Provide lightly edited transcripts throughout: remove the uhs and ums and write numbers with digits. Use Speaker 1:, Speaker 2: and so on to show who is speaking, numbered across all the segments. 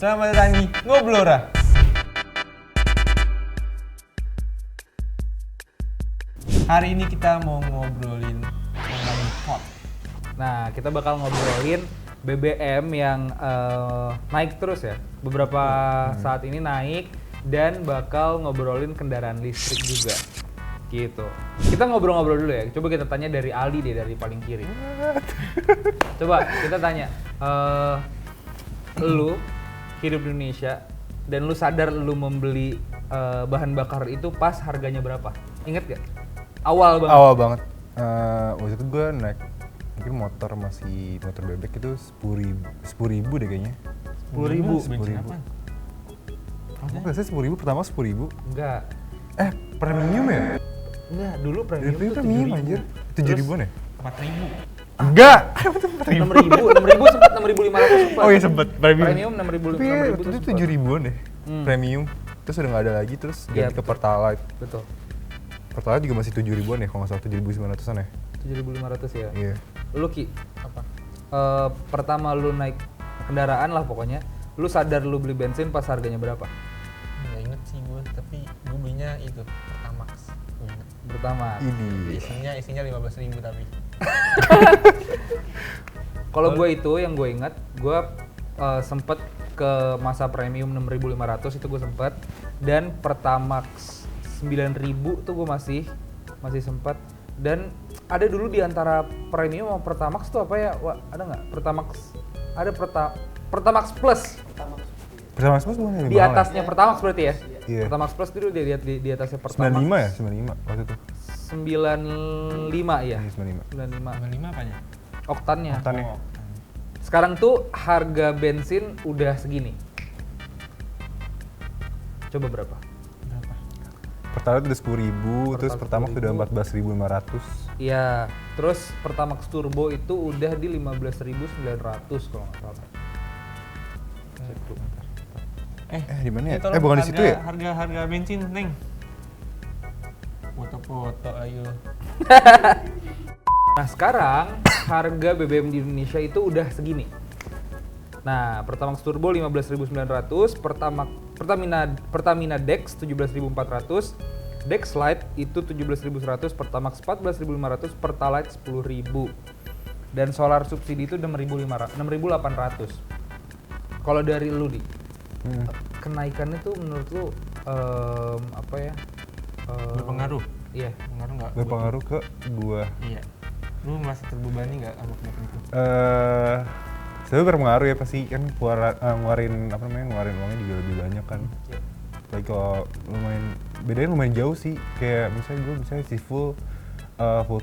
Speaker 1: Selamat datang di Ngoblora. Hari ini kita mau ngobrolin mengenai pot.
Speaker 2: Nah, kita bakal ngobrolin BBM yang naik terus ya. Beberapa saat ini naik dan bakal ngobrolin kendaraan listrik juga. Gitu. Kita ngobrol-ngobrol dulu ya. Coba kita tanya dari Ali deh, dari paling kiri. Coba kita tanya, lu hidup di Indonesia dan lu sadar lu membeli bahan bakar itu pas harganya berapa? Ingat gak? Awal banget.
Speaker 3: Awal banget. Waktu itu gue naik mungkin motor bebek itu 10.000 deh kayaknya.
Speaker 2: 10.000.
Speaker 1: Bensin apaan?
Speaker 3: Enggak sih 10.000 pertama 10.000.
Speaker 2: Enggak.
Speaker 3: Premium ya?
Speaker 2: Enggak, dulu premium tuh
Speaker 3: Premium
Speaker 2: 7.000.
Speaker 3: anjir. 7.000-an ya?
Speaker 1: 4.000.
Speaker 3: Enggak.
Speaker 2: 6.000 sempat 6.500 sempat.
Speaker 3: Oh iya sempet
Speaker 2: Premium 6.000
Speaker 3: Tapi waktu itu 7.000-an deh. Premium. Terus udah nggak ada lagi, terus
Speaker 2: Iya,
Speaker 3: ganti ke
Speaker 2: betul.
Speaker 3: Pertalite.
Speaker 2: Betul.
Speaker 3: Pertalite juga masih 7.000-an ya, kalau nggak salah 7.900-an ya.
Speaker 2: 7.500 ya.
Speaker 3: Iya.
Speaker 2: Lu Ki,
Speaker 1: Apa?
Speaker 2: pertama lu naik kendaraan lah pokoknya, lu sadar lu beli bensin pas harganya berapa?
Speaker 1: Nggak inget sih gue, tapi gue belinya itu Pertamax. Gue inget.
Speaker 2: Pertama.
Speaker 3: Ini.
Speaker 1: Isinya 15.000 tapi.
Speaker 2: Kalau gue itu yang gue ingat, gue sempet ke masa premium 6.500 itu gue sempet, dan Pertamax 9.000 tuh gue masih sempet. Dan ada dulu di antara premium sama Pertamax tuh apa ya? Wah, ada nggak? Pertamax ada Pertamax Plus.
Speaker 3: Pertamax Plus bukan
Speaker 2: Di atasnya Pertamax berarti ya?
Speaker 3: Iya.
Speaker 2: Pertamax Plus dulu di atasnya Pertamax.
Speaker 3: 95 ya? 95 waktu itu.
Speaker 2: 95 ya?
Speaker 3: Iya, 95.
Speaker 2: 95.
Speaker 1: 55 apanya?
Speaker 2: Oktannya.
Speaker 3: Oktannya.
Speaker 2: Sekarang tuh harga bensin udah segini. Coba berapa?
Speaker 1: Berapa?
Speaker 3: Pertalite udah 10.000, terus
Speaker 2: Pertalite
Speaker 3: Pertamax
Speaker 2: 10.000.
Speaker 3: udah 14.500.
Speaker 2: Iya, terus Pertamax Turbo itu udah di 15.900 kalau nggak salah. Situ.
Speaker 3: Di mana ya?
Speaker 1: tolong
Speaker 3: Bukan di situ ya?
Speaker 1: Harga bensin, Neng. Foto-foto ayo.
Speaker 2: Nah sekarang harga BBM di Indonesia itu udah segini. Nah, Pertamax Turbo 15.900, Pertamina Dex 17.400, Dex Lite itu 17.100, Pertamax 14.500, Pertalite 10.000. Dan solar subsidi itu 6.800. Kalau dari lu di kenaikannya tuh menurut lu apa ya?
Speaker 1: Berpengaruh?
Speaker 2: Iya.
Speaker 1: Pengaruh nggak?
Speaker 3: Berpengaruh ke gua.
Speaker 1: Iya. Lu merasa terbebani nggak sama kenaikan itu?
Speaker 3: Sebenarnya berpengaruh ya, pasti kan ngeluarin uangnya juga lebih banyak kan. Tapi kalau bedanya lumayan jauh sih. Kayak misalnya si full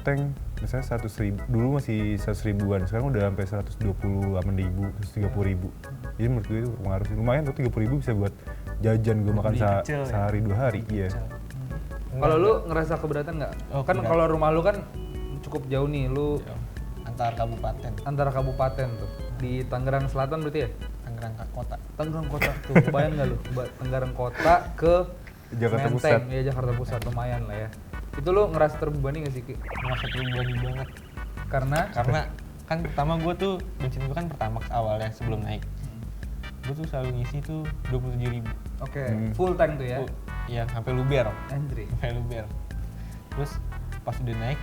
Speaker 3: tank misalnya 100.000, dulu masih 100.000-an, sekarang udah sampai 128.000, 130.000. Jadi menurut gue itu berpengaruh sih. Lumayan tuh 30.000 bisa buat jajan gue makan
Speaker 1: Beli kecil ya?
Speaker 3: sehari 2 hari. Iya.
Speaker 2: Kalau lu ngerasa keberatan nggak?
Speaker 1: Oh,
Speaker 2: Kan
Speaker 1: enggak.
Speaker 2: kalau rumah lu kan cukup jauh nih, lu
Speaker 1: Antar kabupaten,
Speaker 2: antara kabupaten tuh. Di Tangerang Selatan berarti ya?
Speaker 1: Tangerang Kota.
Speaker 2: Tangerang Kota tuh, bayang nggak lu? Tangerang Kota ke
Speaker 3: Jakarta
Speaker 2: Menteng,
Speaker 3: Pusat.
Speaker 2: ya Jakarta Pusat, lumayan lah ya. Itu lu ngerasa terbebani nggak sih Ki?
Speaker 1: Merasa terbebani banget.
Speaker 2: Karena
Speaker 1: Kan pertama gue tuh, bensin gue kan Pertamax awalnya sebelum naik. Gue tuh selalu ngisi tuh 27.000.
Speaker 2: oke, full tank tuh ya.
Speaker 1: Iya, sampai luber.
Speaker 2: Andre.
Speaker 1: Sampai luber. Terus pas udah naik,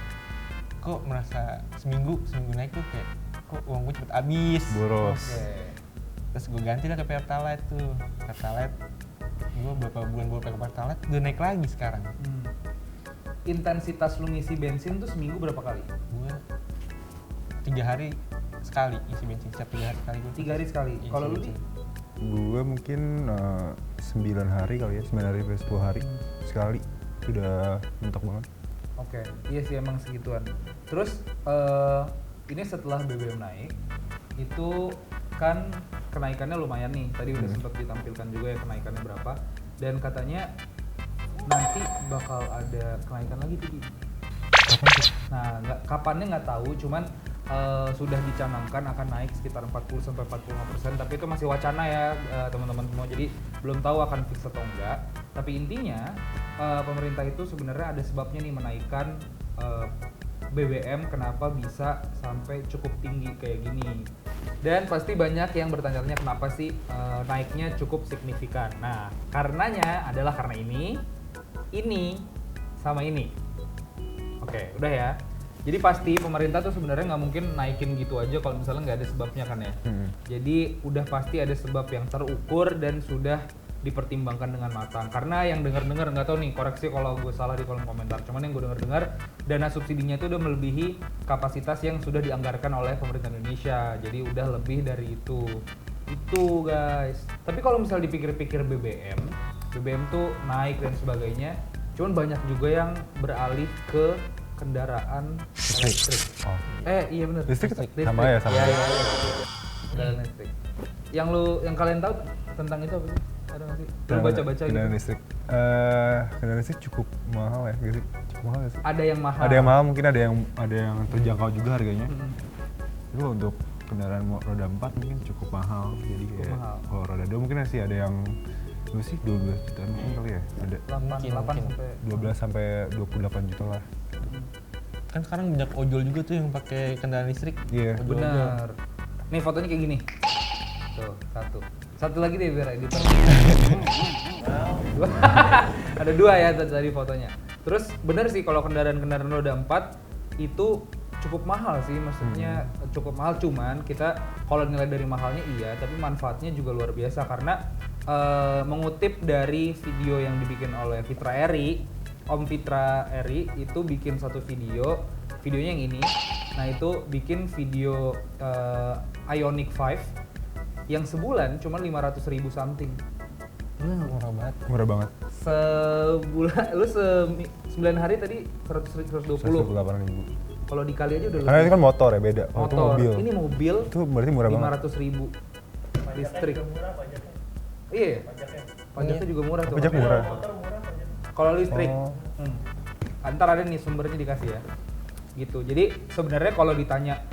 Speaker 1: kok merasa seminggu naik tuh kayak kok uang gue cepet habis.
Speaker 3: Boros.
Speaker 2: Oke.
Speaker 1: Terus gue ganti lah ke Pertalite tuh. Pertalite, gue beberapa bulan gue pakai Pertalite, udah naik lagi sekarang.
Speaker 2: Intensitas lu ngisi bensin tuh seminggu berapa kali?
Speaker 1: Gue 3 hari sekali isi bensin, setiap 3 hari sekali gue.
Speaker 2: 3 hari sekali.
Speaker 1: isi
Speaker 2: Kalau lu di?
Speaker 1: bensin.
Speaker 3: Gue mungkin 9 hari kali ya, 9 hari sampai 10 hari sekali. Itu udah mentok banget.
Speaker 2: Oke, iya sih emang segituan. Terus ini setelah BBM naik, itu kan kenaikannya lumayan nih. Tadi udah sempat ditampilkan juga ya kenaikannya berapa. Dan katanya nanti bakal ada kenaikan lagi tuh. Ki. Nah, kapannya nggak tahu, cuman sudah dicanangkan akan naik sekitar 40-45%, tapi itu masih wacana ya teman-teman semua, jadi belum tahu akan fix atau enggak. Tapi intinya pemerintah itu sebenarnya ada sebabnya nih menaikkan BBM kenapa bisa sampai cukup tinggi kayak gini. Dan pasti banyak yang bertanya-tanya kenapa sih naiknya cukup signifikan. Nah, karenanya adalah karena ini, sama ini. Oke, udah ya. Jadi pasti pemerintah tuh sebenarnya nggak mungkin naikin gitu aja kalau misalnya nggak ada sebabnya kan ya. Jadi udah pasti ada sebab yang terukur dan sudah dipertimbangkan dengan matang. Karena yang dengar-dengar nggak tahu nih, koreksi kalau gue salah di kolom komentar. Cuman yang gue dengar-dengar dana subsidinya itu udah melebihi kapasitas yang sudah dianggarkan oleh pemerintah Indonesia. Jadi udah lebih dari itu. Itu guys. Tapi kalau misal dipikir-pikir BBM tuh naik dan sebagainya. Cuman banyak juga yang beralih ke kendaraan listrik.
Speaker 3: Oh.
Speaker 2: Iya benar.
Speaker 3: Listrik sama ya, sama ya.
Speaker 2: Iya. Kendaraan listrik. Yang kalian tahu tentang itu apa sih? Ada nggak sih? Lu baca-baca gitu.
Speaker 3: Kendaraan listrik. Kendaraan listrik cukup mahal ya, gitu. Cukup mahal ya sih.
Speaker 2: Ada yang mahal.
Speaker 3: Ada yang mahal, mungkin ada yang terjangkau juga harganya.
Speaker 2: Mm-hmm.
Speaker 3: Itu untuk kendaraan roda 4 mungkin cukup mahal. Jadi
Speaker 2: Cukup
Speaker 3: kayak
Speaker 2: mahal.
Speaker 3: kalau roda 2 mungkin masih ada yang berapa sih 12 jutaan mungkin kali ya. Ada
Speaker 2: 8 sampai
Speaker 3: 12 sampai 28 juta lah.
Speaker 1: Kan sekarang banyak ojol juga tuh yang pakai kendaraan listrik.
Speaker 3: Iya.
Speaker 1: Ojol-ojol.
Speaker 2: benar. Nih fotonya kayak gini. Tuh, satu lagi deh biar editor. Ada 2 ya tadi fotonya. Terus benar sih kalau kendaraan roda 4 itu cukup mahal sih, maksudnya cukup mahal, cuman kita kalau nilai dari mahalnya iya, tapi manfaatnya juga luar biasa karena mengutip dari video yang dibikin oleh Fitra Eri, Om Fitra Eri itu bikin satu videonya yang ini. Nah itu bikin video Ioniq 5 yang sebulan cuma 500.000 something.
Speaker 1: Murah banget.
Speaker 3: Murah banget.
Speaker 2: Sebulan, lu 9 hari tadi 120.
Speaker 3: 108.000.
Speaker 2: Kalau dikali aja udah
Speaker 3: Karena itu kan motor ya, beda. Kalau itu
Speaker 2: motor.
Speaker 3: mobil.
Speaker 2: Ini mobil
Speaker 3: Itu berarti murah banget.
Speaker 2: 500.000 listrik. Iya. Pajaknya juga murah tuh.
Speaker 3: Pajak murah.
Speaker 2: Kalau listrik.
Speaker 3: Oh.
Speaker 2: Antar ada nih sumbernya dikasih ya. Gitu. Jadi sebenarnya kalau ditanya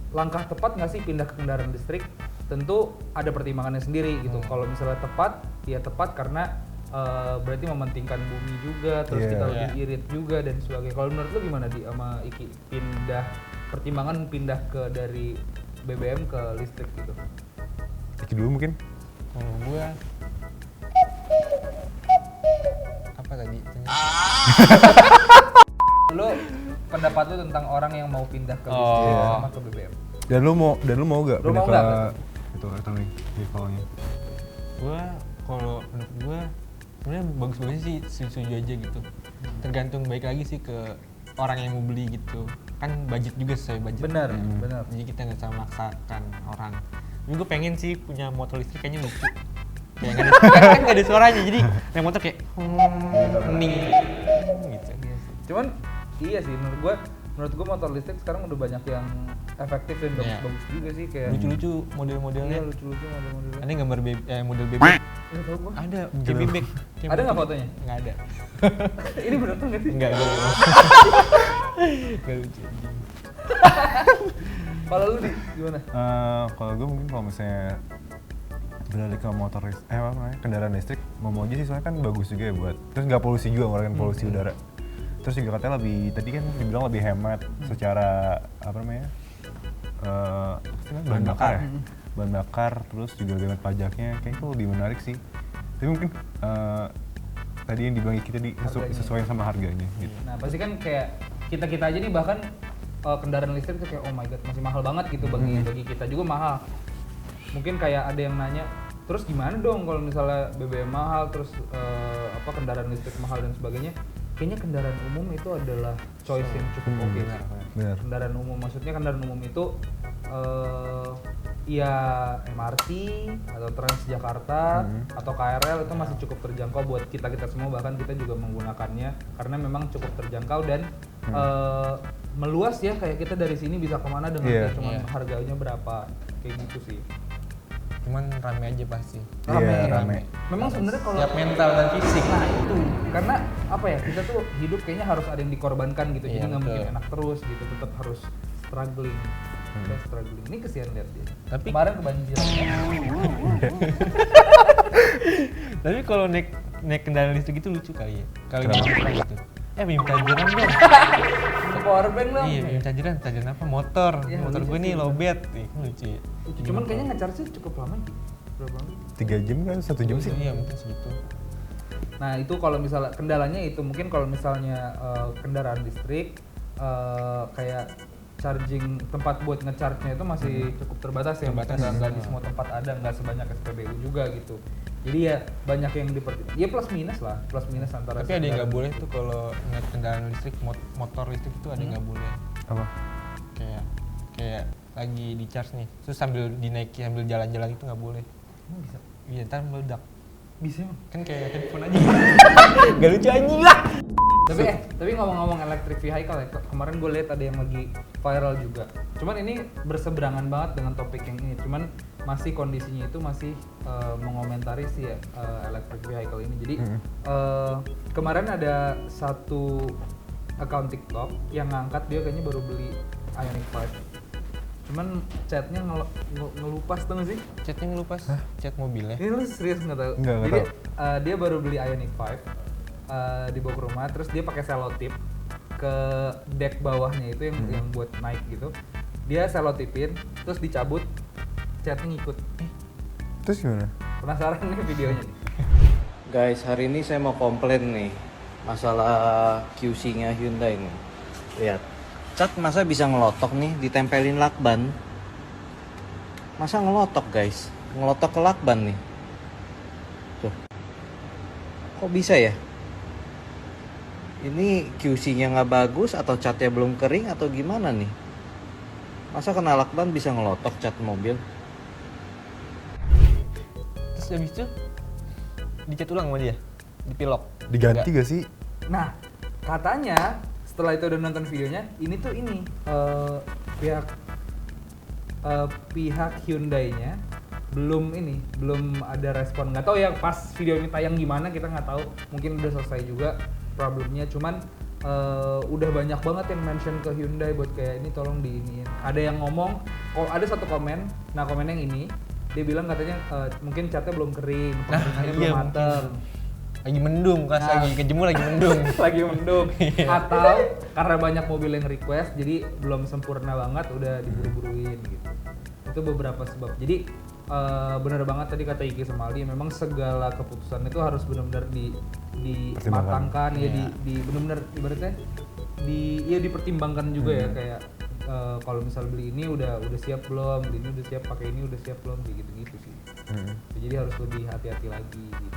Speaker 2: langkah tepat nggak sih pindah ke kendaraan listrik? Tentu ada pertimbangannya sendiri gitu. Kalau misalnya tepat, ya tepat karena berarti mementingkan bumi juga, terus
Speaker 3: Iya.
Speaker 2: kita lebih irit juga dan sebagainya. Kalau menurut lu gimana di sama Iki pertimbangan pindah ke dari BBM ke listrik gitu?
Speaker 3: Iki dulu mungkin.
Speaker 1: Kalau gue apa tadi?
Speaker 2: Lu pendapat lu tentang orang yang mau pindah ke listrik
Speaker 1: Oh.
Speaker 2: sama ke BBM?
Speaker 3: Dan lu mau gak
Speaker 2: Lu
Speaker 3: pindah
Speaker 2: mau
Speaker 3: ke
Speaker 2: nggak?
Speaker 3: itu elektronik vehicle-nya?
Speaker 1: Gue kalau menurut gue sebenarnya bagus-bagusnya sih setuju aja gitu. Tergantung baik lagi sih ke orang yang mau beli gitu. Kan budget juga sesuai budget.
Speaker 2: Benar, benar.
Speaker 1: Jadi kita nggak bisa memaksakan orang. Tapi gue pengen sih punya motor listrik kayaknya lucu. Kayak kan nggak ada suaranya, jadi naik motor kayak hening gitu.
Speaker 2: Cuman iya sih menurut gua motor listrik sekarang udah banyak yang efektif dan
Speaker 1: Iya.
Speaker 2: bagus juga sih kayak
Speaker 1: Lucu-lucu
Speaker 2: Iya,
Speaker 1: model-modelnya.
Speaker 2: lucu-lucu model-modelnya.
Speaker 1: Ada gambar model bebek.
Speaker 2: Nggak tahu gua.
Speaker 1: Ada kayak bebek. Kayak
Speaker 2: Ada nggak
Speaker 1: bebek.
Speaker 2: fotonya?
Speaker 1: Nggak ada.
Speaker 2: Ini bener tuh nggak sih?
Speaker 1: Nggak lucu.
Speaker 2: Kalau lu gimana?
Speaker 3: Kalau gue mungkin kalau misalnya beralih ke motor apa namanya, kendaraan listrik mau aja sih, soalnya kan bagus juga ya buat, terus nggak polusi juga, ngurangin polusi udara. Terus juga katanya lebih, tadi kan dibilang lebih hemat secara apa namanya, bahan bakar ya, bahan bakar, terus juga lebih hemat pajaknya, kayak itu lebih menarik sih. Tapi mungkin tadi yang dibilang kita disesuaikan sama harganya gitu.
Speaker 2: Nah pasti kan kayak kita aja nih bahkan kendaraan listrik tuh kayak oh my god masih mahal banget gitu bagi kita juga mahal. Mungkin kayak ada yang nanya, terus gimana dong kalau misalnya BBM mahal, terus kendaraan listrik mahal dan sebagainya? Kayaknya kendaraan umum itu adalah choice yang cukup oke.
Speaker 3: Benar.
Speaker 2: Kendaraan umum, maksudnya kendaraan umum itu ya MRT atau Transjakarta atau KRL itu masih cukup terjangkau buat kita semua, bahkan kita juga menggunakannya karena memang cukup terjangkau dan meluas ya, kayak kita dari sini bisa kemana dengan kayak cuman harganya berapa kayak gitu sih.
Speaker 1: Cuman rame aja pasti.
Speaker 3: Iya, rame.
Speaker 2: Memang sebenarnya kalau
Speaker 1: Siap mental dan fisik.
Speaker 2: nah itu karena apa ya, kita tuh hidup kayaknya harus ada yang dikorbankan gitu, jadi
Speaker 1: Iya,
Speaker 2: nggak mungkin
Speaker 1: betul.
Speaker 2: enak terus gitu, tetap harus struggling. Kita struggling. Ini kesian lihat dia.
Speaker 1: Tapi
Speaker 2: Kemarin kebanjiran.
Speaker 1: Tapi kalau naik kendaraan listrik itu lucu kali ya. Kalau
Speaker 3: Kenapa?
Speaker 1: di gitu. Minta jalan dong.
Speaker 2: power bank dong.
Speaker 1: Iya, bikin chargeran apa? Motor.
Speaker 2: Iya,
Speaker 1: Motor
Speaker 2: lucu
Speaker 1: gue
Speaker 2: sih,
Speaker 1: nih
Speaker 2: bener.
Speaker 1: lowbat nih, lucu ya.
Speaker 2: Cuman kayaknya nge-charge cukup lama ya. Berapa lama?
Speaker 3: 3 jam kan 1 jam sih.
Speaker 1: Iya, mungkin segitu.
Speaker 2: Nah itu kalau misalnya kendalanya itu mungkin kalau misalnya kendaraan listrik kayak charging tempat buat ngecharge-nya itu masih cukup terbatas ya,
Speaker 1: Terbatas.
Speaker 2: nggak di semua tempat ada, nggak sebanyak SPBU juga gitu. Jadi ya banyak yang ya plus minus antara.
Speaker 1: Tapi ada yang nggak boleh tuh kalau ngeliat kendaraan listrik, motor listrik itu ada yang nggak boleh.
Speaker 3: Apa?
Speaker 1: Kayak lagi di charge nih, terus sambil dinaiki sambil jalan-jalan itu nggak boleh.
Speaker 2: Emang bisa?
Speaker 1: Iya, ntar meledak.
Speaker 2: Bisa emang.
Speaker 1: Kan kayak handphone aja. Gak lucu anjing lah.
Speaker 2: Tapi ngomong-ngomong electric vehicle ya, kemarin gue lihat ada yang lagi viral juga. Cuman ini berseberangan banget dengan topik yang ini. Cuman masih kondisinya itu masih mengomentari si electric vehicle ini. Jadi kemarin ada satu account TikTok yang ngangkat dia kayaknya baru beli Ioniq 5. Cuman chatnya ngelupas tuh nggak sih?
Speaker 1: Chatnya ngelupas, chat mobilnya.
Speaker 2: Ini lu serius nggak tahu?
Speaker 3: Nggak
Speaker 2: Jadi
Speaker 3: tahu.
Speaker 2: dia baru beli Ioniq 5 dibawa ke rumah, terus dia pakai selotip ke deck bawahnya itu yang buat naik gitu. Dia selotipin, terus dicabut, chatnya ngikut.
Speaker 3: Terus gimana?
Speaker 2: Penasaran nih videonya nih.
Speaker 4: Guys, hari ini saya mau komplain nih masalah QC-nya Hyundai nih. Lihat, cat masa bisa ngelotok nih, ditempelin lakban. Masa ngelotok guys, ngelotok ke lakban nih. Tuh, kok bisa ya? Ini QC-nya nggak bagus atau catnya belum kering atau gimana nih? Masa kena lakban bisa ngelotok cat mobil?
Speaker 1: Terus habis itu dicat ulang sama dia, dipilok.
Speaker 3: Diganti gak sih?
Speaker 2: Nah, katanya setelah itu udah nonton videonya, ini tuh pihak Hyundai-nya belum ada respon. Nggak tahu ya pas video ini tayang gimana, kita nggak tahu. Mungkin udah selesai juga problemnya, cuman udah banyak banget yang mention ke Hyundai buat kayak ini tolong diiniin. Ada yang ngomong, ada satu komen, nah komen yang ini dia bilang katanya mungkin catnya belum kering, pengeringannya belum
Speaker 1: iya,
Speaker 2: mateng.
Speaker 1: Lagi mendung, pas
Speaker 2: Nah.
Speaker 1: lagi kejemur lagi mendung.
Speaker 2: Lagi mendung, atau karena banyak mobil yang request jadi belum sempurna banget, udah diburu-buruin gitu. Itu beberapa sebab. Jadi benar banget tadi kata Iki sama Aldi, memang segala keputusan itu harus benar-benar dimatangkan ya, di benar-benar ibaratnya dipertimbangkan juga ya, kayak kalau misal beli ini udah siap belum, beli ini udah siap, pakai ini udah siap belum, kayak gitu-gitu sih. Jadi harus lebih hati-hati lagi gitu.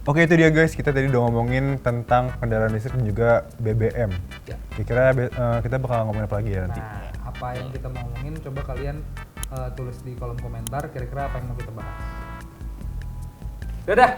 Speaker 3: Oke, itu dia guys, kita tadi udah ngomongin tentang kendaraan listrik dan juga BBM.
Speaker 2: Ya.
Speaker 3: Kira-kira kita bakal ngomongin apa lagi ya nanti?
Speaker 2: Nah, apa yang kita mau ngomongin coba kalian tulis di kolom komentar kira-kira apa yang mau kita bahas. Dadah.